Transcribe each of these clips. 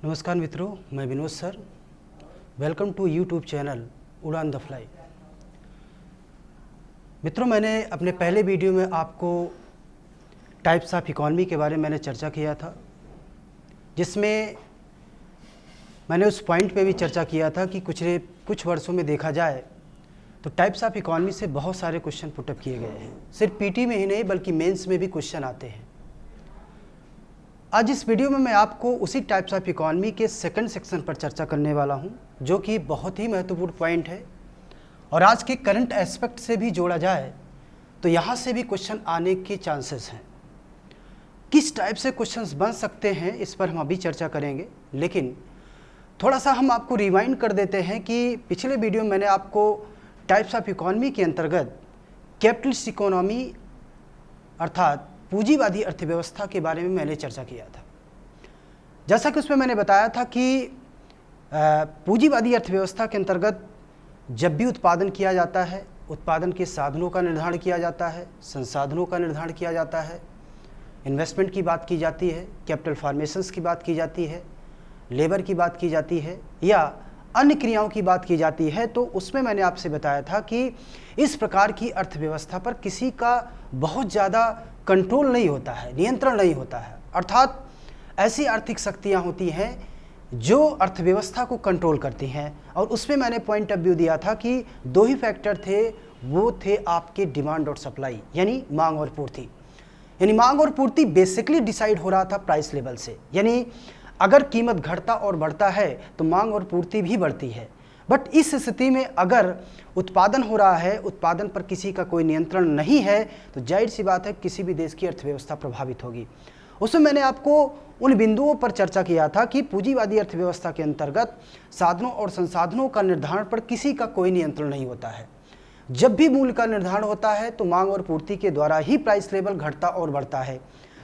नमस्कार मित्रों, मैं Vinod sir. Welcome to YouTube channel Udaan the fly. मित्रों, मैंने अपने पहले वीडियो में आपको टाइप्स ऑफ इकॉनमी के बारे में मैंने चर्चा किया था, जिसमें मैंने उस पॉइंट पे भी चर्चा किया था कि कुछ वर्षों में देखा जाए तो टाइप्स ऑफ इकॉनमी से बहुत सारे क्वेश्चन पुटअप किए गए हैं। सिर्फ पीटी में ही नहीं बल्कि मेंस में भी क्वेश्चन आते हैं। आज इस वीडियो में मैं आपको उसी टाइप्स ऑफ इकॉनमी के सेकंड सेक्शन पर चर्चा करने वाला हूं, जो कि बहुत ही महत्वपूर्ण पॉइंट है और आज के करंट एस्पेक्ट से भी जोड़ा जाए तो यहाँ से भी क्वेश्चन आने के चांसेस हैं। किस टाइप से क्वेश्चंस बन सकते हैं इस पर हम अभी चर्चा करेंगे, लेकिन थोड़ा सा हम आपको रिवाइंड कर देते हैं कि पिछले वीडियो में मैंने आपको टाइप्स ऑफ इकॉनमी के अंतर्गत कैपिटलिस्ट इकोनॉमी अर्थात पूंजीवादी अर्थव्यवस्था के बारे में मैंने चर्चा किया था। जैसा कि उसमें मैंने बताया था कि पूंजीवादी अर्थव्यवस्था के अंतर्गत जब भी उत्पादन किया जाता है, उत्पादन के साधनों का निर्धारण किया जाता है, संसाधनों का निर्धारण किया जाता है, इन्वेस्टमेंट की बात की जाती है, कैपिटल फॉर्मेशंस की बात की जाती है, लेबर की बात की जाती है या अन्य क्रियाओं की बात की जाती है, तो उसमें मैंने आपसे बताया था कि इस प्रकार की अर्थव्यवस्था पर किसी का बहुत ज़्यादा कंट्रोल नहीं होता है, नियंत्रण नहीं होता है। अर्थात ऐसी आर्थिक शक्तियाँ होती हैं जो अर्थव्यवस्था को कंट्रोल करती हैं, और उसमें मैंने पॉइंट ऑफ व्यू दिया था कि दो ही फैक्टर थे, वो थे आपके डिमांड और सप्लाई, यानी मांग और पूर्ति। यानी मांग और पूर्ति बेसिकली डिसाइड हो रहा था प्राइस लेवल से, यानी अगर कीमत घटता और बढ़ता है तो मांग और पूर्ति भी बढ़ती है। बट इस स्थिति में अगर उत्पादन हो रहा है, उत्पादन पर किसी का कोई नियंत्रण नहीं है, तो जाहिर सी बात है किसी भी देश की अर्थव्यवस्था प्रभावित होगी। उसमें मैंने आपको उन बिंदुओं पर चर्चा किया था कि पूंजीवादी अर्थव्यवस्था के अंतर्गत साधनों और संसाधनों का निर्धारण पर किसी का कोई नियंत्रण नहीं होता है। जब भी मूल्य का निर्धारण होता है तो मांग और पूर्ति के द्वारा ही प्राइस लेवल घटता और बढ़ता है।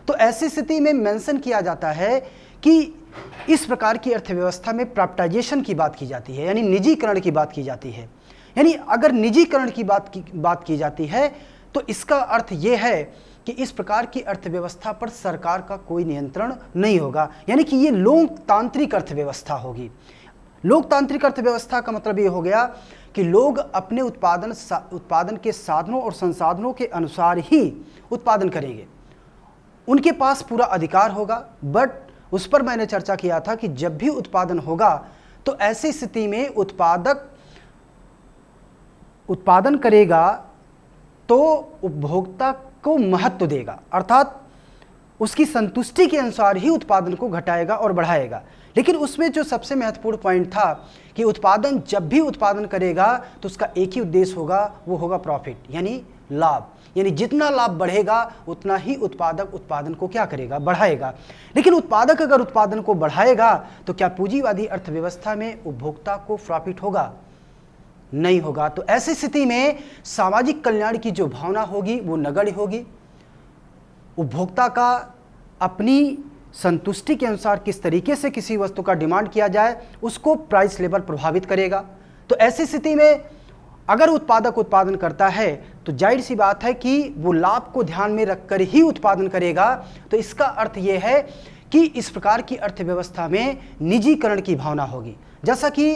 तो ऐसी स्थिति में मेंशन किया जाता है कि इस प्रकार की अर्थव्यवस्था में प्राइवेटाइजेशन की बात की जाती है, यानी निजीकरण की बात की जाती है। यानी अगर निजीकरण की बात की जाती है तो इसका अर्थ ये है कि इस प्रकार की अर्थव्यवस्था पर सरकार का कोई नियंत्रण नहीं होगा, यानी कि ये लोकतांत्रिक अर्थव्यवस्था होगी। लोकतांत्रिक अर्थव्यवस्था का मतलब ये हो गया कि लोग अपने उत्पादन के साधनों और संसाधनों के अनुसार ही उत्पादन करेंगे, उनके पास पूरा अधिकार होगा। बट उस पर मैंने चर्चा किया था कि जब भी उत्पादन होगा तो ऐसी स्थिति में उत्पादक उत्पादन करेगा तो उपभोक्ता को महत्व देगा, अर्थात उसकी संतुष्टि के अनुसार ही उत्पादन को घटाएगा और बढ़ाएगा। लेकिन उसमें जो सबसे महत्वपूर्ण पॉइंट था कि उत्पादन जब भी उत्पादन करेगा तो उसका एक ही उद्देश्य होगा, वो होगा प्रॉफिट, यानी लाभ। यानी जितना लाभ बढ़ेगा उतना ही उत्पादक उत्पादन को क्या करेगा, बढ़ाएगा। लेकिन उत्पादक अगर उत्पादन को बढ़ाएगा तो क्या पूंजीवादी अर्थव्यवस्था में उपभोक्ता को प्रॉफिट होगा? नहीं होगा। तो ऐसी स्थिति में सामाजिक कल्याण की जो भावना होगी वो नगण्य होगी। उपभोक्ता का अपनी संतुष्टि के अनुसार किस तरीके से किसी वस्तु का डिमांड किया जाए उसको प्राइस लेवल प्रभावित करेगा। तो ऐसी स्थिति में अगर उत्पादक उत्पादन करता है तो जाहिर सी बात है कि वो लाभ को ध्यान में रखकर ही उत्पादन करेगा। तो इसका अर्थ ये है कि इस प्रकार की अर्थव्यवस्था में निजीकरण की भावना होगी। जैसा कि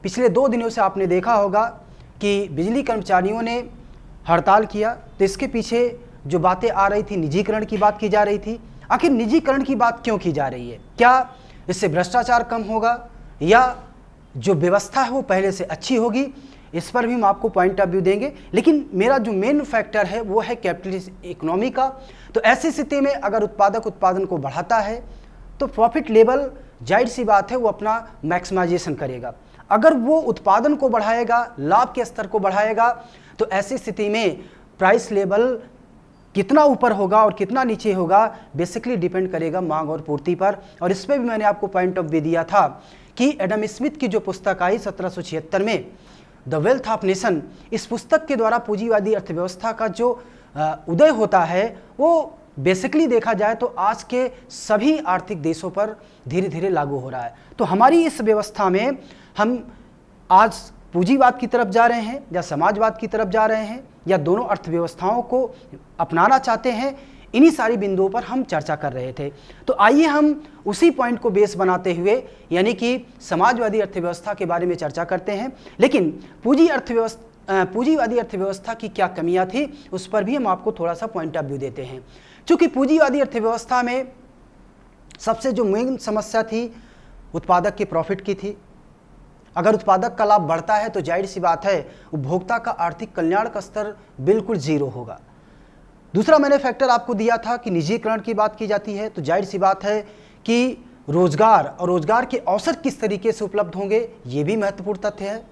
पिछले 2 दिनों से आपने देखा होगा कि बिजली कर्मचारियों ने हड़ताल किया, तो इसके पीछे जो बातें आ रही थी, निजीकरण की बात की जा रही थी। आखिर निजीकरण की बात क्यों की जा रही है? क्या इससे भ्रष्टाचार कम होगा या जो व्यवस्था है वो पहले से अच्छी होगी? इस पर भी हम आपको पॉइंट ऑफ व्यू देंगे, लेकिन मेरा जो मेन फैक्टर है वो है कैपिटलिस्ट इकोनॉमी का। तो ऐसी स्थिति में अगर उत्पादक उत्पादन को बढ़ाता है तो प्रॉफिट लेवल जाहिर सी बात है वो अपना मैक्सिमाइजेशन करेगा। अगर वो उत्पादन को बढ़ाएगा, लाभ के स्तर को बढ़ाएगा, तो ऐसी स्थिति में प्राइस लेवल कितना ऊपर होगा और कितना नीचे होगा बेसिकली डिपेंड करेगा मांग और पूर्ति पर। और इसमें भी मैंने आपको पॉइंट ऑफ व्यू दिया था कि एडम स्मिथ की जो पुस्तक आई 1776 में, द वेल्थ ऑफ नेशन, इस पुस्तक के द्वारा पूंजीवादी अर्थव्यवस्था का जो उदय होता है वो बेसिकली देखा जाए तो आज के सभी आर्थिक देशों पर धीरे धीरे लागू हो रहा है। तो हमारी इस व्यवस्था में हम आज पूंजीवाद की तरफ जा रहे हैं या समाजवाद की तरफ जा रहे हैं या दोनों अर्थव्यवस्थाओं को अपनाना चाहते हैं, इन्हीं सारी बिंदुओं पर हम चर्चा कर रहे थे। तो आइए हम उसी पॉइंट को बेस बनाते हुए यानी कि समाजवादी अर्थव्यवस्था के बारे में चर्चा करते हैं। लेकिन पूंजीवादी अर्थव्यवस्था की क्या कमियां थी उस पर भी हम आपको थोड़ा सा पॉइंट ऑफ व्यू देते हैं। चूँकि पूंजीवादी अर्थव्यवस्था में सबसे जो मेन समस्या थी उत्पादक के प्रॉफिट की थी। अगर उत्पादक का लाभ बढ़ता है तो जाहिर सी बात है उपभोक्ता का आर्थिक कल्याण का स्तर बिल्कुल जीरो होगा। दूसरा मैंने फैक्टर आपको दिया था कि निजीकरण की बात की जाती है तो जाहिर सी बात है कि रोजगार और रोजगार के अवसर किस तरीके से उपलब्ध होंगे, ये भी महत्वपूर्ण तथ्य है।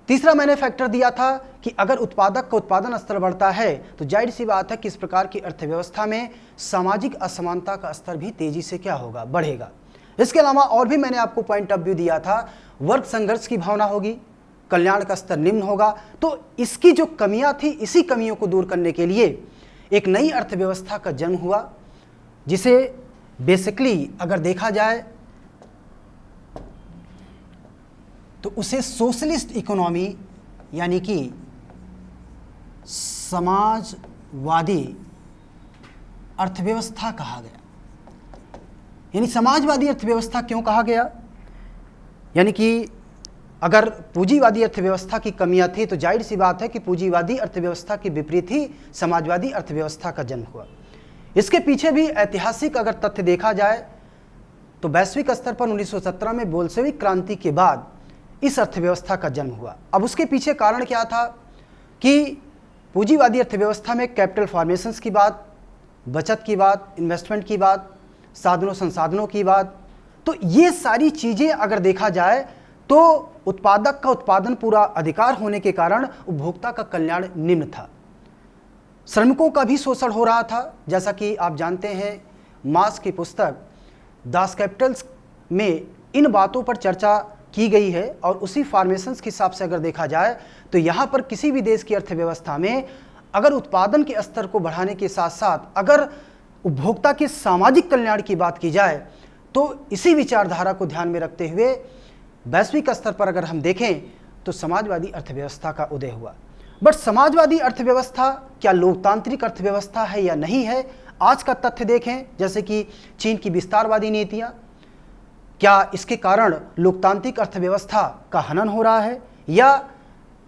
तीसरा मैंने फैक्टर दिया था कि अगर उत्पादक का उत्पादन स्तर बढ़ता है तो जाहिर सी बात है कि इस प्रकार की अर्थव्यवस्था में सामाजिक असमानता का स्तर भी तेजी से क्या होगा, बढ़ेगा। इसके अलावा और भी मैंने आपको पॉइंट ऑफ व्यू दिया था, वर्ग संघर्ष की भावना होगी, कल्याण का स्तर निम्न होगा। तो इसकी जो कमियां थी, इसी कमियों को दूर करने के लिए एक नई अर्थव्यवस्था का जन्म हुआ, जिसे बेसिकली अगर देखा जाए तो उसे सोशलिस्ट इकोनॉमी यानी कि समाजवादी अर्थव्यवस्था कहा गया। यानी समाजवादी अर्थव्यवस्था क्यों कहा गया? यानी कि अगर पूंजीवादी अर्थव्यवस्था की कमियां थी तो जाहिर सी बात है कि पूंजीवादी अर्थव्यवस्था के विपरीत ही समाजवादी अर्थव्यवस्था का जन्म हुआ। इसके पीछे भी ऐतिहासिक अगर तथ्य देखा जाए तो वैश्विक स्तर पर 1917 में बोल्शेविक क्रांति के बाद इस अर्थव्यवस्था का जन्म हुआ। अब उसके पीछे कारण क्या था कि पूंजीवादी अर्थव्यवस्था में कैपिटल फॉर्मेशंस की बात, बचत की बात, इन्वेस्टमेंट की बात, साधनों संसाधनों की बात, तो ये सारी चीज़ें अगर देखा जाए तो उत्पादक का उत्पादन पूरा अधिकार होने के कारण उपभोक्ता का कल्याण निम्न था। श्रमिकों का भी शोषण हो रहा था। जैसा कि आप जानते हैं मार्क्स की पुस्तक दास कैपिटल्स में इन बातों पर चर्चा की गई है और उसी फॉर्मेशंस के हिसाब से अगर देखा जाए तो यहाँ पर किसी भी देश की अर्थव्यवस्था में अगर उत्पादन के स्तर को बढ़ाने के साथ साथ अगर उपभोक्ता के सामाजिक कल्याण की बात की जाए तो इसी विचारधारा को ध्यान में रखते हुए वैश्विक स्तर पर अगर हम देखें तो समाजवादी अर्थव्यवस्था का उदय हुआ। बट समाजवादी अर्थव्यवस्था क्या लोकतांत्रिक अर्थव्यवस्था है या नहीं है, आज का तथ्य देखें, जैसे कि चीन की विस्तारवादी नीतियाँ, क्या इसके कारण लोकतांत्रिक अर्थव्यवस्था का हनन हो रहा है, या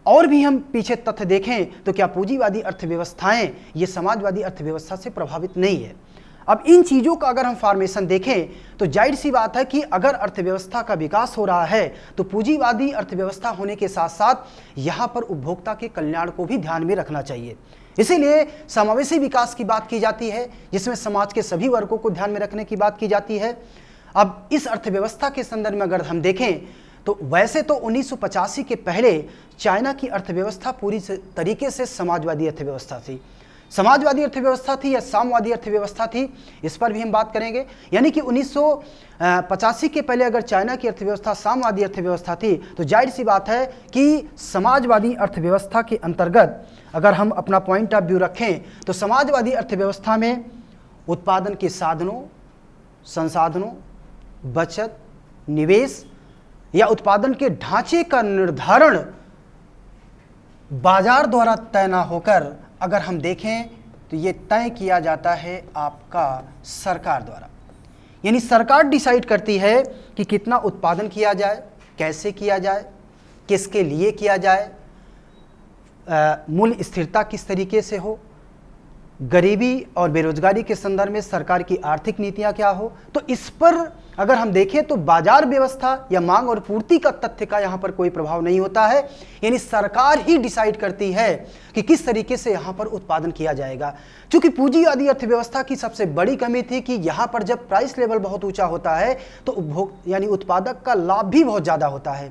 और भी हम पीछे तथ्य देखें तो क्या पूंजीवादी अर्थव्यवस्थाएं ये समाजवादी अर्थव्यवस्था से प्रभावित नहीं है। अब इन चीज़ों का अगर हम फॉर्मेशन देखें तो जाहिर सी बात है कि अगर अर्थव्यवस्था का विकास हो रहा है तो पूंजीवादी अर्थव्यवस्था होने के साथ साथ यहाँ पर उपभोक्ता के कल्याण को भी ध्यान में रखना चाहिए। इसीलिए समावेशी विकास की बात की जाती है जिसमें समाज के सभी वर्गों को ध्यान में रखने की बात की जाती है। अब इस अर्थव्यवस्था के संदर्भ में अगर हम देखें तो वैसे तो 1985 के पहले चाइना की अर्थव्यवस्था पूरी तरीके से समाजवादी अर्थव्यवस्था थी। समाजवादी अर्थव्यवस्था थी या साम्यवादी अर्थव्यवस्था थी, इस पर भी हम बात करेंगे। यानी कि 1985 के पहले अगर चाइना की अर्थव्यवस्था साम्यवादी अर्थव्यवस्था थी तो जाहिर सी बात है कि समाजवादी अर्थव्यवस्था के अंतर्गत अगर हम अपना पॉइंट ऑफ व्यू रखें तो समाजवादी अर्थव्यवस्था में उत्पादन के साधनों, संसाधनों, बचत, निवेश या उत्पादन के ढांचे का निर्धारण बाजार द्वारा तय न होकर अगर हम देखें तो ये तय किया जाता है आपका सरकार द्वारा। यानी सरकार डिसाइड करती है कि कितना उत्पादन किया जाए, कैसे किया जाए, किसके लिए किया जाए, मूल्य स्थिरता किस तरीके से हो, गरीबी और बेरोजगारी के संदर्भ में सरकार की आर्थिक नीतियां क्या हो। तो इस पर अगर हम देखें तो बाजार व्यवस्था या मांग और पूर्ति का तथ्य का यहाँ पर कोई प्रभाव नहीं होता है। यानी सरकार ही डिसाइड करती है कि किस तरीके से यहाँ पर उत्पादन किया जाएगा। चूंकि पूंजीवादी अर्थव्यवस्था की सबसे बड़ी कमी थी कि यहाँ पर जब प्राइस लेवल बहुत ऊंचा होता है तो यानी उत्पादक का लाभ भी बहुत ज़्यादा होता है।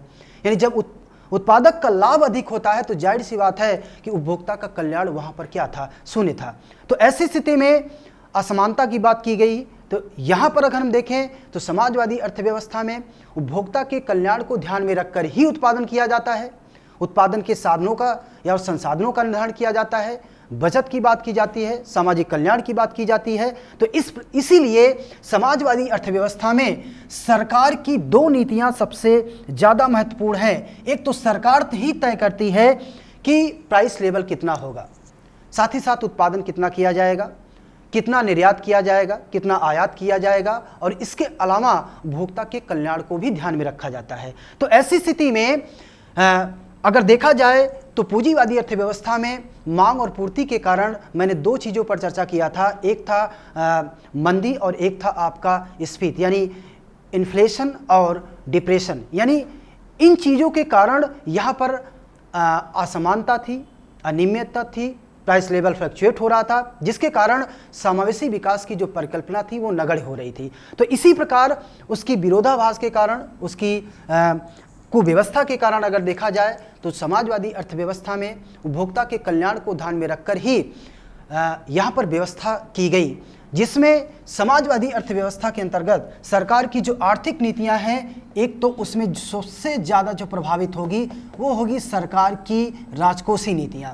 यानी जब उत्पादक का लाभ अधिक होता है तो जाहिर सी बात है कि उपभोक्ता का कल्याण वहाँ पर क्या था, शून्य था। तो ऐसी स्थिति में असमानता की बात की गई। तो यहाँ पर अगर हम देखें तो समाजवादी अर्थव्यवस्था में उपभोक्ता के कल्याण को ध्यान में रखकर ही उत्पादन किया जाता है। उत्पादन के साधनों का या संसाधनों का निर्धारण किया जाता है, बचत की बात की जाती है, सामाजिक कल्याण की बात की जाती है। तो इसीलिए समाजवादी अर्थव्यवस्था में सरकार की दो नीतियां सबसे ज़्यादा महत्वपूर्ण हैं। एक तो सरकार ही तय करती है कि प्राइस लेवल कितना होगा, साथ ही साथ उत्पादन कितना किया जाएगा, कितना निर्यात किया जाएगा, कितना आयात किया जाएगा, और इसके अलावा उपभोक्ता के कल्याण को भी ध्यान में रखा जाता है। तो ऐसी स्थिति में अगर देखा जाए तो पूंजीवादी अर्थव्यवस्था में मांग और पूर्ति के कारण मैंने दो चीज़ों पर चर्चा किया था। एक था मंदी और एक था आपका स्फीति, यानी इन्फ्लेशन और डिप्रेशन। यानी इन चीज़ों के कारण यहाँ पर असमानता थी, अनियमितता थी, प्राइस लेवल फ्लक्चुएट हो रहा था, जिसके कारण समावेशी विकास की जो परिकल्पना थी वो नगण्य हो रही थी। तो इसी प्रकार उसकी विरोधाभास के कारण, उसकी कुव्यवस्था के कारण अगर देखा जाए तो समाजवादी अर्थव्यवस्था में उपभोक्ता के कल्याण को ध्यान में रखकर ही यहाँ पर व्यवस्था की गई, जिसमें समाजवादी अर्थव्यवस्था के अंतर्गत सरकार की जो आर्थिक नीतियां हैं, एक तो उसमें सबसे ज़्यादा जो प्रभावित होगी वो होगी सरकार की राजकोषीय नीतियां।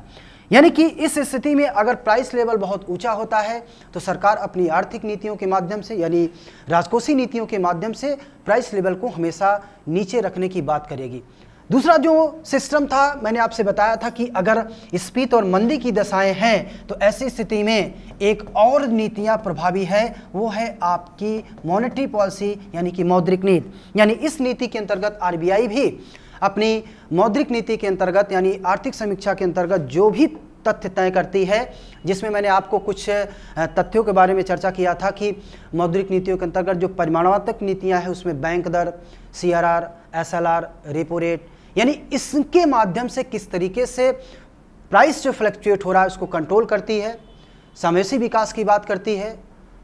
यानी कि इस स्थिति में अगर प्राइस लेवल बहुत ऊंचा होता है तो सरकार अपनी आर्थिक नीतियों के माध्यम से, यानी राजकोषीय नीतियों के माध्यम से प्राइस लेवल को हमेशा नीचे रखने की बात करेगी। दूसरा जो सिस्टम था, मैंने आपसे बताया था कि अगर स्फीति और मंदी की दशाएं हैं तो ऐसी स्थिति में एक और नीतियां प्रभावी है, वो है आपकी मॉनेटरी पॉलिसी, यानी कि मौद्रिक नीति। यानी इस नीति के अंतर्गत आरबीआई भी अपनी मौद्रिक नीति के अंतर्गत, यानी आर्थिक समीक्षा के अंतर्गत जो भी तथ्य तय करती है, जिसमें मैंने आपको कुछ तथ्यों के बारे में चर्चा किया था कि मौद्रिक नीतियों के अंतर्गत जो परिमाणात्मक नीतियां हैं उसमें बैंक दर, CRR, SLR, रेपो रेट, यानी इसके माध्यम से किस तरीके से प्राइस जो फ्लक्चुएट हो रहा है उसको कंट्रोल करती है, समावेशी विकास की बात करती है,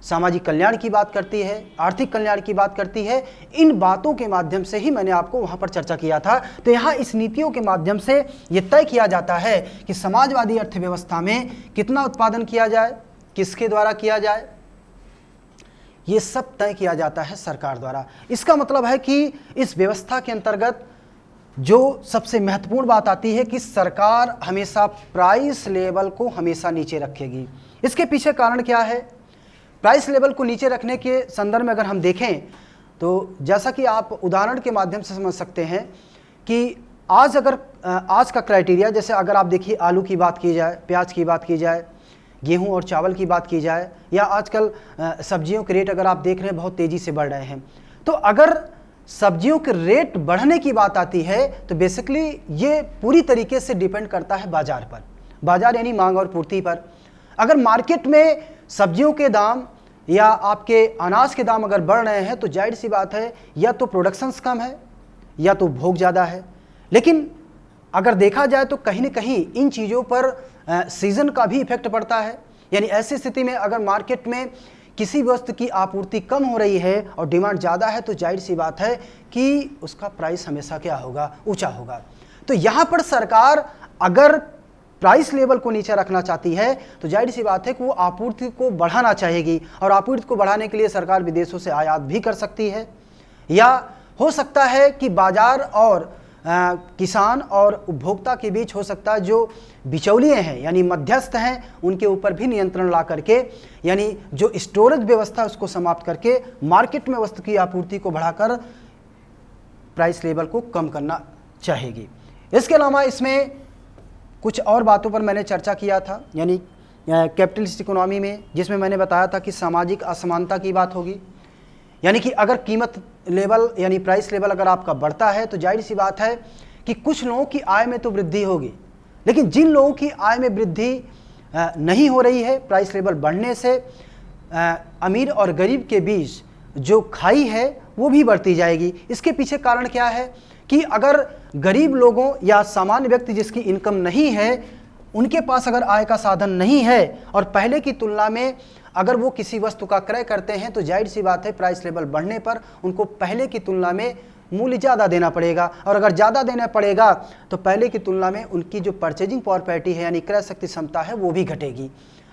सामाजिक कल्याण की बात करती है, आर्थिक कल्याण की बात करती है। इन बातों के माध्यम से ही मैंने आपको वहाँ पर चर्चा किया था। तो यहाँ इस नीतियों के माध्यम से ये तय किया जाता है कि समाजवादी अर्थव्यवस्था में कितना उत्पादन किया जाए, किसके द्वारा किया जाए, ये सब तय किया जाता है सरकार द्वारा। इसका मतलब है कि इस व्यवस्था के अंतर्गत जो सबसे महत्वपूर्ण बात आती है कि सरकार हमेशा प्राइस लेवल को हमेशा नीचे रखेगी। इसके पीछे कारण क्या है? प्राइस लेवल को नीचे रखने के संदर्भ में अगर हम देखें तो जैसा कि आप उदाहरण के माध्यम से समझ सकते हैं कि आज का क्राइटेरिया, जैसे अगर आप देखिए आलू की बात की जाए, प्याज की बात की जाए, गेहूं और चावल की बात की जाए, या आजकल सब्जियों के रेट अगर आप देख रहे हैं बहुत तेज़ी से बढ़ रहे हैं। तो अगर सब्जियों के रेट बढ़ने की बात आती है तो बेसिकली ये पूरी तरीके से डिपेंड करता है बाजार पर, बाजार यानी मांग और पूर्ति पर। अगर मार्केट में सब्जियों के दाम या आपके अनाज के दाम अगर बढ़ रहे हैं तो जाहिर सी बात है या तो प्रोडक्शंस कम है या तो भोग ज़्यादा है। लेकिन अगर देखा जाए तो कहीं न कहीं इन चीज़ों पर सीज़न का भी इफेक्ट पड़ता है। यानी ऐसी स्थिति में अगर मार्केट में किसी वस्तु की आपूर्ति कम हो रही है और डिमांड ज़्यादा है तो जाहिर सी बात है कि उसका प्राइस हमेशा क्या होगा, ऊंचा होगा। तो यहाँ पर सरकार अगर प्राइस लेवल को नीचे रखना चाहती है तो जाहिर सी बात है कि वो आपूर्ति को बढ़ाना चाहेगी, और आपूर्ति को बढ़ाने के लिए सरकार विदेशों से आयात भी कर सकती है, या हो सकता है कि बाजार और किसान और उपभोक्ता के बीच हो सकता है जो बिचौलिए हैं यानी मध्यस्थ हैं उनके ऊपर भी नियंत्रण ला करके, यानी जो स्टोरेज व्यवस्था उसको समाप्त करके मार्केट में वस्तु की आपूर्ति को बढ़ाकर प्राइस लेवल को कम करना चाहेगी। इसके अलावा इसमें कुछ और बातों पर मैंने चर्चा किया था, यानी कैपिटलिस्ट इकोनॉमी में, जिसमें मैंने बताया था कि सामाजिक असमानता की बात होगी। यानी कि अगर कीमत लेवल यानी प्राइस लेवल अगर आपका बढ़ता है तो जाहिर सी बात है कि कुछ लोगों की आय में तो वृद्धि होगी, लेकिन जिन लोगों की आय में वृद्धि नहीं हो रही है प्राइस लेवल बढ़ने से, अमीर और गरीब के बीच जो खाई है वो भी बढ़ती जाएगी। इसके पीछे कारण क्या है कि अगर गरीब लोगों या सामान्य व्यक्ति जिसकी इनकम नहीं है, उनके पास अगर आय का साधन नहीं है और पहले की तुलना में अगर वो किसी वस्तु का क्रय करते हैं तो जाहिर सी बात है प्राइस लेवल बढ़ने पर उनको पहले की तुलना में मूल्य ज़्यादा देना पड़ेगा, और अगर ज़्यादा देना पड़ेगा तो पहले की तुलना में उनकी जो परचेजिंग पावर पैरिटी है यानी क्रय शक्ति क्षमता है वो भी घटेगी।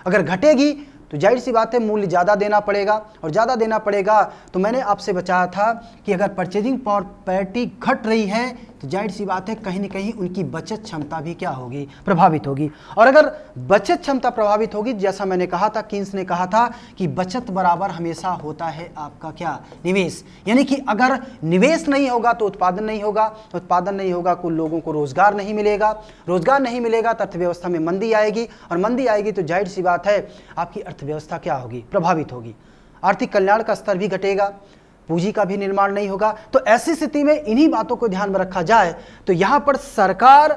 अगर घटेगी तो जाहिर सी बात है मूल्य ज़्यादा देना पड़ेगा, और ज़्यादा देना पड़ेगा तो मैंने आपसे बताया था कि अगर परचेजिंग पावर पैरिटी घट रही है तो जाहिर सी बात है कहीं ना कहीं उनकी बचत क्षमता भी क्या होगी, प्रभावित होगी। और अगर बचत क्षमता प्रभावित होगी, जैसा मैंने कहा था, कीन्स ने कहा था कि बचत बराबर हमेशा होता है आपका क्या, निवेश। यानी कि अगर निवेश नहीं होगा तो उत्पादन नहीं होगा, उत्पादन नहीं होगा कुल लोगों को रोजगार नहीं मिलेगा, रोजगार नहीं मिलेगा तो अर्थव्यवस्था में मंदी आएगी, और मंदी आएगी तो जाहिर सी बात है आपकी अर्थव्यवस्था क्या होगी, प्रभावित होगी, आर्थिक कल्याण का स्तर भी घटेगा, पूंजी का भी निर्माण नहीं होगा। तो ऐसी स्थिति में इन्हीं बातों को ध्यान में रखा जाए तो यहां पर सरकार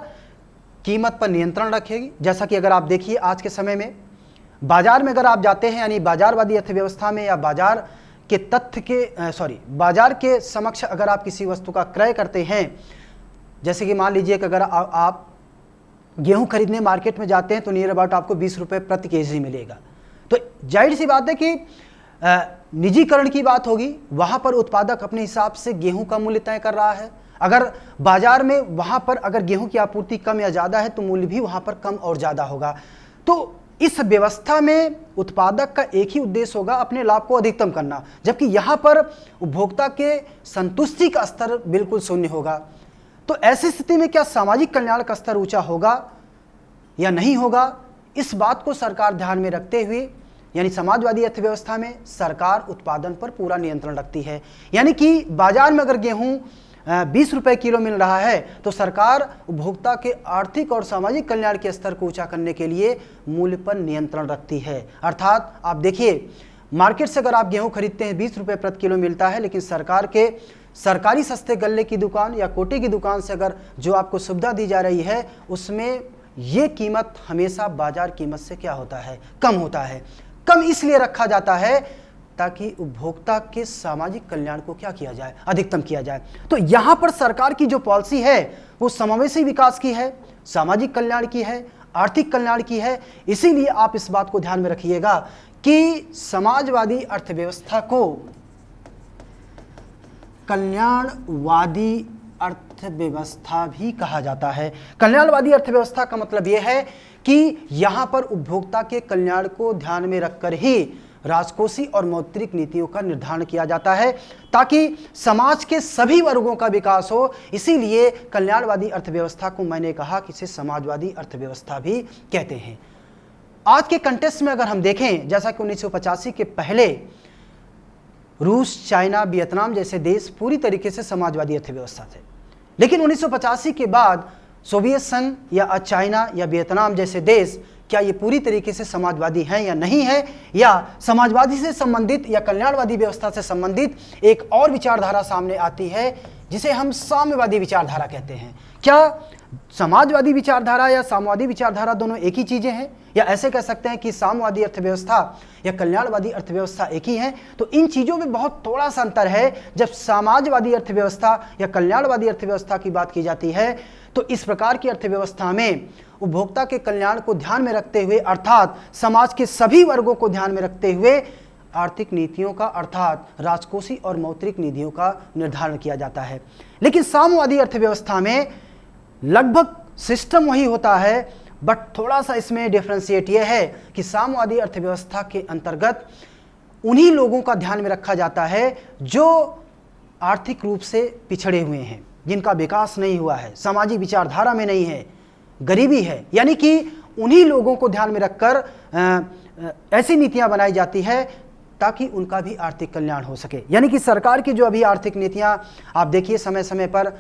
कीमत पर नियंत्रण रखेगी। जैसा कि अगर आप देखिए आज के समय में बाजार में अगर आप जाते हैं, यानी बाजारवादी अर्थव्यवस्था में या बाजार के तथ्य के बाजार के समक्ष अगर आप किसी वस्तु का क्रय करते हैं, जैसे कि मान लीजिए कि अगर आप गेहूं खरीदने मार्केट में जाते हैं तो नियर अबाउट आपको 20 रुपये प्रति केजी मिलेगा। तो जाहिर सी बात है कि निजीकरण की बात होगी, वहां पर उत्पादक अपने हिसाब से गेहूं का मूल्य तय कर रहा है। अगर बाजार में वहां पर अगर गेहूं की आपूर्ति कम या ज़्यादा है तो मूल्य भी वहां पर कम और ज़्यादा होगा। तो इस व्यवस्था में उत्पादक का एक ही उद्देश्य होगा, अपने लाभ को अधिकतम करना, जबकि यहां पर उपभोक्ता के संतुष्टि का स्तर बिल्कुल शून्य होगा। तो ऐसी स्थिति में क्या सामाजिक कल्याण का स्तर ऊंचा होगा या नहीं होगा, इस बात को सरकार ध्यान में रखते हुए, यानी समाजवादी अर्थव्यवस्था में सरकार उत्पादन पर पूरा नियंत्रण रखती है। यानी कि बाजार में अगर गेहूं 20 रुपये किलो मिल रहा है तो सरकार उपभोक्ता के आर्थिक और सामाजिक कल्याण के स्तर को ऊंचा करने के लिए मूल्य पर नियंत्रण रखती है। अर्थात आप देखिए, मार्केट से अगर आप गेहूं खरीदते हैं 20 रुपये प्रति किलो मिलता है, लेकिन सरकार के सरकारी सस्ते गल्ले की दुकान या कोटे की दुकान से अगर जो आपको सुविधा दी जा रही है उसमें ये कीमत हमेशा बाजार कीमत से क्या होता है, कम होता है। कम इसलिए रखा जाता है ताकि उपभोक्ता के सामाजिक कल्याण को क्या किया जाए, अधिकतम किया जाए। तो यहां पर सरकार की जो पॉलिसी है वो समावेशी विकास की है, सामाजिक कल्याण की है, आर्थिक कल्याण की है। इसीलिए आप इस बात को ध्यान में रखिएगा कि समाजवादी अर्थव्यवस्था को कल्याणवादी अर्थव्यवस्था भी कहा जाता है। कल्याणवादी अर्थव्यवस्था का मतलब यह है कि यहां पर उपभोक्ता के कल्याण को ध्यान में रखकर ही राजकोषीय और मौद्रिक नीतियों का निर्धारण किया जाता है ताकि समाज के सभी वर्गों का विकास हो। इसीलिए कल्याणवादी अर्थव्यवस्था को मैंने कहा कि इसे समाजवादी अर्थव्यवस्था भी कहते हैं। आज के कंटेक्स्ट में अगर हम देखें, जैसा कि 1985 के पहले रूस, चाइना, वियतनाम जैसे देश पूरी तरीके से समाजवादी अर्थव्यवस्था थे, लेकिन 1985 के बाद सोवियत संघ या चाइना या वियतनाम जैसे देश क्या ये पूरी तरीके से समाजवादी हैं या नहीं है, या समाजवादी से संबंधित या कल्याणवादी व्यवस्था से संबंधित एक और विचारधारा सामने आती है जिसे हम साम्यवादी विचारधारा कहते हैं। क्या समाजवादी विचारधारा या साम्यवादी विचारधारा दोनों एक ही चीजें हैं, या ऐसे कह सकते हैं कि साम्यवादी अर्थव्यवस्था या कल्याणवादी अर्थव्यवस्था एक ही है? तो इन चीजों में बहुत थोड़ा सा अंतर है। जब समाजवादी अर्थव्यवस्था या कल्याणवादी अर्थव्यवस्था की बात की जाती है तो इस प्रकार की अर्थव्यवस्था में उपभोक्ता के कल्याण को ध्यान में रखते हुए, अर्थात समाज के सभी वर्गों को ध्यान में रखते हुए आर्थिक नीतियों का, अर्थात राजकोषीय और मौद्रिक नीतियों का निर्धारण किया जाता है। लेकिन साम्यवादी अर्थव्यवस्था में लगभग सिस्टम वही होता है, बट थोड़ा सा इसमें डिफरेंशिएट यह है कि साम्यवादी अर्थव्यवस्था के अंतर्गत उन्हीं लोगों का ध्यान में रखा जाता है जो आर्थिक रूप से पिछड़े हुए हैं, जिनका विकास नहीं हुआ है, सामाजिक विचारधारा में नहीं है, गरीबी है। यानी कि उन्हीं लोगों को ध्यान में रखकर ऐसी नीतियां बनाई जाती है ताकि उनका भी आर्थिक कल्याण हो सके। यानी कि सरकार की जो अभी आर्थिक नीतियां आप देखिए समय समय पर,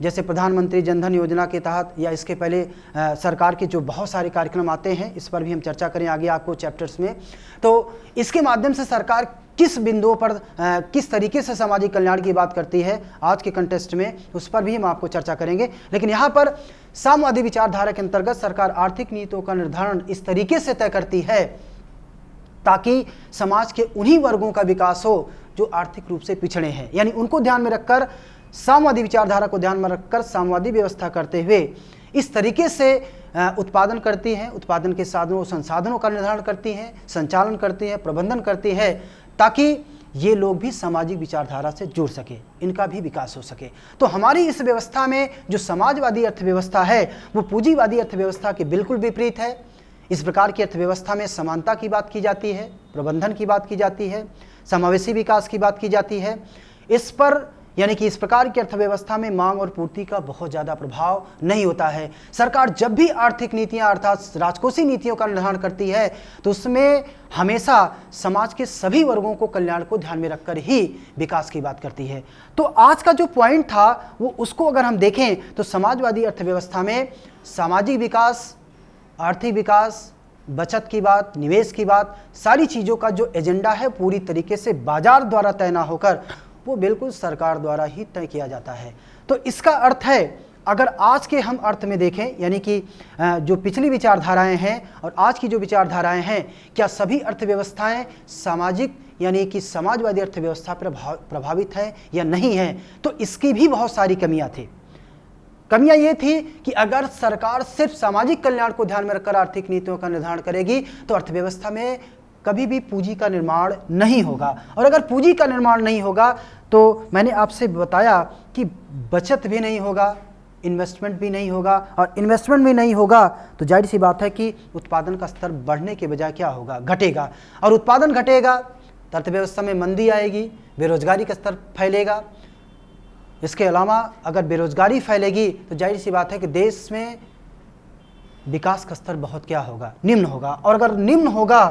जैसे प्रधानमंत्री जनधन योजना के तहत या इसके पहले सरकार के जो बहुत सारे कार्यक्रम आते हैं, इस पर भी हम चर्चा करें आगे आपको चैप्टर्स में। तो इसके माध्यम से सरकार किस बिंदुओं पर किस तरीके से सामाजिक कल्याण की बात करती है आज के कंटेस्ट में, उस पर भी हम आपको चर्चा करेंगे। लेकिन यहाँ पर साम्यवादी विचारधारा के अंतर्गत सरकार आर्थिक नीतियों का निर्धारण इस तरीके से तय करती है ताकि समाज के उन्हीं वर्गों का विकास हो जो आर्थिक रूप से पिछड़े हैं। यानी उनको ध्यान में रखकर, साम्यवादी विचारधारा को ध्यान में रखकर साम्यवादी व्यवस्था करते हुए इस तरीके से उत्पादन करती है, उत्पादन के साधनों संसाधनों का निर्धारण करती है, संचालन करती है, प्रबंधन करती है ताकि ये लोग भी सामाजिक विचारधारा से जुड़ सके, इनका भी विकास हो सके। तो हमारी इस व्यवस्था में जो समाजवादी अर्थव्यवस्था है वो पूंजीवादी अर्थव्यवस्था के बिल्कुल विपरीत है। इस प्रकार की अर्थव्यवस्था में समानता की बात की जाती है, प्रबंधन की बात की जाती है, समावेशी विकास की बात की जाती है। इस पर यानी कि इस प्रकार की अर्थव्यवस्था में मांग और पूर्ति का बहुत ज़्यादा प्रभाव नहीं होता है। सरकार जब भी आर्थिक नीतियां अर्थात राजकोषीय नीतियों का निर्धारण करती है तो उसमें हमेशा समाज के सभी वर्गों को कल्याण को ध्यान में रखकर ही विकास की बात करती है। तो आज का जो पॉइंट था वो उसको अगर हम देखें तो समाजवादी अर्थव्यवस्था में सामाजिक विकास, आर्थिक विकास, बचत की बात, निवेश की बात, सारी चीज़ों का जो एजेंडा है पूरी तरीके से बाजार द्वारा तय ना होकर वो बिल्कुल सरकार द्वारा ही तय किया जाता है। तो इसका अर्थ है अगर आज के हम अर्थ में देखें यानी कि जो पिछली विचारधाराएं हैं और आज की जो विचारधाराएं हैं, क्या सभी अर्थव्यवस्थाएं सामाजिक यानी कि समाजवादी अर्थव्यवस्था पर प्रभावित है या नहीं है? तो इसकी भी बहुत सारी कमियां थी। कमियां ये थी कि अगर सरकार सिर्फ सामाजिक कल्याण को ध्यान में रखकर आर्थिक नीतियों का निर्धारण करेगी तो अर्थव्यवस्था में कभी भी पूंजी का निर्माण नहीं होगा, और अगर पूंजी का निर्माण नहीं होगा तो मैंने आपसे बताया कि बचत भी नहीं होगा, इन्वेस्टमेंट भी नहीं होगा, और इन्वेस्टमेंट भी नहीं होगा तो जाहिर सी बात है कि उत्पादन का स्तर बढ़ने के बजाय क्या होगा, घटेगा, और उत्पादन घटेगा तो अर्थव्यवस्था में मंदी आएगी, बेरोजगारी का स्तर फैलेगा। इसके अलावा अगर बेरोजगारी फैलेगी तो जाहिर सी बात है कि देश में विकास का स्तर बहुत क्या होगा, निम्न होगा, और अगर निम्न होगा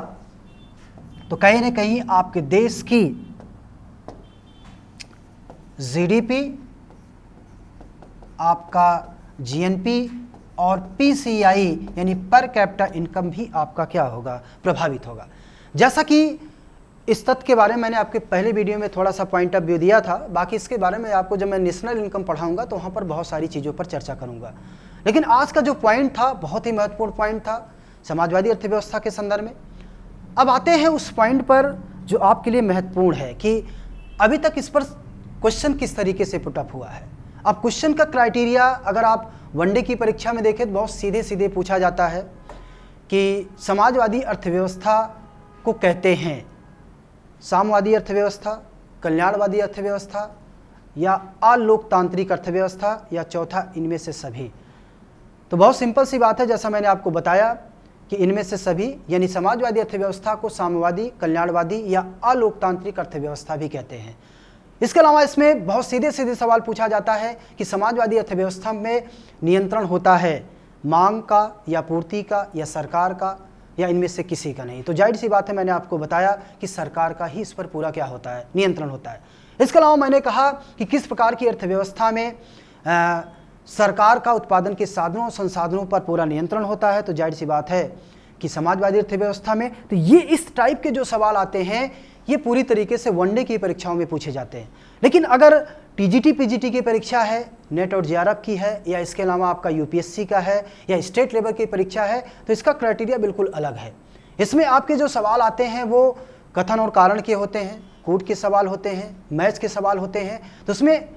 तो कहीं ना कहीं आपके देश की जीडीपी, आपका जीएनपी और पीसीआई यानी पर कैपिटा इनकम भी आपका क्या होगा, प्रभावित होगा। जैसा कि इस तथ्य के बारे में मैंने आपके पहले वीडियो में थोड़ा सा पॉइंट ऑफ व्यू दिया था, बाकी इसके बारे में आपको जब मैं नेशनल इनकम पढ़ाऊंगा तो वहाँ पर बहुत सारी चीज़ों पर चर्चा करूंगा। लेकिन आज का जो पॉइंट था बहुत ही महत्वपूर्ण पॉइंट था समाजवादी अर्थव्यवस्था के संदर्भ में। अब आते हैं उस पॉइंट पर जो आपके लिए महत्वपूर्ण है कि अभी तक इस पर क्वेश्चन किस तरीके से पुट अप हुआ है। अब क्वेश्चन का क्राइटेरिया अगर आप वनडे की परीक्षा में देखें तो बहुत सीधे सीधे पूछा जाता है कि समाजवादी अर्थव्यवस्था को कहते हैं साम्यवादी अर्थव्यवस्था, कल्याणवादी अर्थव्यवस्था या अलोकतांत्रिक अर्थव्यवस्था, या चौथा इनमें से सभी। तो बहुत सिंपल सी बात है, जैसा मैंने आपको बताया कि इनमें से सभी यानी समाजवादी अर्थव्यवस्था को साम्यवादी, कल्याणवादी या अलोकतांत्रिक अर्थव्यवस्था भी कहते हैं। इसके अलावा इसमें बहुत सीधे सीधे सवाल पूछा जाता है कि समाजवादी अर्थव्यवस्था में नियंत्रण होता है मांग का या पूर्ति का या सरकार का या इनमें से किसी का नहीं। तो जाहिर सी बात है, मैंने आपको बताया कि सरकार का ही इस पर पूरा क्या होता है, नियंत्रण होता है। इसके अलावा मैंने कहा कि किस प्रकार की अर्थव्यवस्था में सरकार का उत्पादन के साधनों और संसाधनों पर पूरा नियंत्रण होता है। तो जाहिर सी बात है कि समाजवादी अर्थव्यवस्था में तो ये इस टाइप के जो सवाल आते हैं ये पूरी तरीके से वनडे की परीक्षाओं में पूछे जाते हैं। लेकिन अगर टीजीटी पीजीटी की परीक्षा है, नेट और जेआरएफ की है, या इसके अलावा आपका यूपीएससी का है या स्टेट लेवल की परीक्षा है तो इसका क्राइटेरिया बिल्कुल अलग है। इसमें आपके जो सवाल आते हैं वो कथन और कारण के होते हैं, कूट के सवाल होते हैं, मैथ्स के सवाल होते हैं। तो उसमें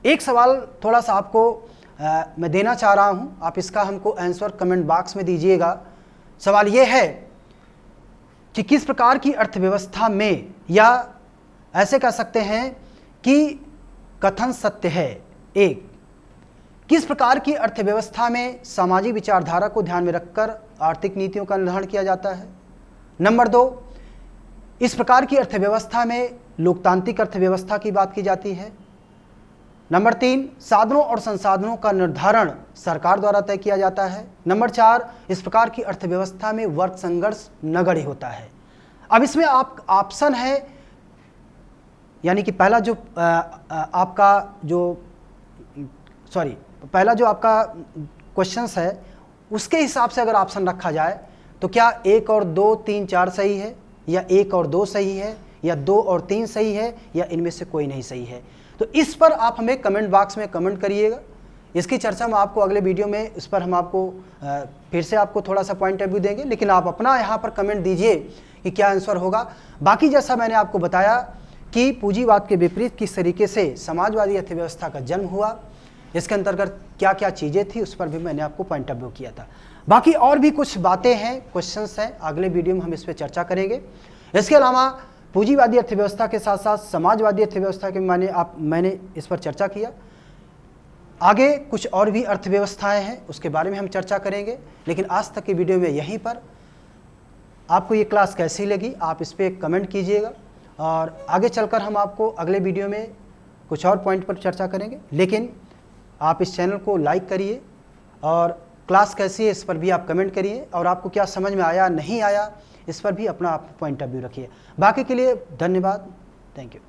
एक सवाल थोड़ा सा आपको मैं देना चाह रहा हूँ, आप इसका हमको आंसर कमेंट बॉक्स में दीजिएगा। सवाल ये है कि किस प्रकार की अर्थव्यवस्था में, या ऐसे कह सकते हैं कि कथन सत्य है। एक, किस प्रकार की अर्थव्यवस्था में सामाजिक विचारधारा को ध्यान में रखकर आर्थिक नीतियों का निर्धारण किया जाता है। नंबर 2, इस प्रकार की अर्थव्यवस्था में लोकतांत्रिक अर्थव्यवस्था की बात की जाती है। नंबर 3, साधनों और संसाधनों का निर्धारण सरकार द्वारा तय किया जाता है। नंबर 4, इस प्रकार की अर्थव्यवस्था में वर्ग संघर्ष नगण्य होता है। अब इसमें आप ऑप्शन है यानी कि पहला जो आपका क्वेश्चंस है उसके हिसाब से अगर ऑप्शन रखा जाए तो क्या 1 और 2, 3, 4 सही है, या 1 और 2 सही है, या 2 और 3 सही है, या इनमें से कोई नहीं सही है। तो इस पर आप हमें कमेंट बॉक्स में कमेंट करिएगा। इसकी चर्चा में आपको अगले वीडियो में इस पर हम आपको फिर से आपको थोड़ा सा पॉइंट ऑफ व्यू देंगे, लेकिन आप अपना यहाँ पर कमेंट दीजिए कि क्या आंसर होगा। बाकी जैसा मैंने आपको बताया कि पूंजीवाद के विपरीत किस तरीके से समाजवादी अर्थव्यवस्था का जन्म हुआ, इसके अंतर्गत क्या क्या चीज़ें थी, उस पर भी मैंने आपको पॉइंट ऑफ व्यू किया था। बाकी और भी कुछ बातें हैं, क्वेश्चंस हैं, अगले वीडियो में हम इस पर चर्चा करेंगे। इसके अलावा पूंजीवादी अर्थव्यवस्था के साथ साथ समाजवादी अर्थव्यवस्था के मैंने इस पर चर्चा किया। आगे कुछ और भी अर्थव्यवस्थाएं हैं, उसके बारे में हम चर्चा करेंगे। लेकिन आज तक की वीडियो में यहीं पर आपको ये क्लास कैसी लगी आप इस पर कमेंट कीजिएगा, और आगे चलकर हम आपको अगले वीडियो में कुछ और पॉइंट पर चर्चा करेंगे। लेकिन आप इस चैनल को लाइक करिए और क्लास कैसी है इस पर भी आप कमेंट करिए, और आपको क्या समझ में आया नहीं आया इस पर भी अपना आप पॉइंट ऑफ व्यू रखिए। बाकी के लिए धन्यवाद, थैंक यू।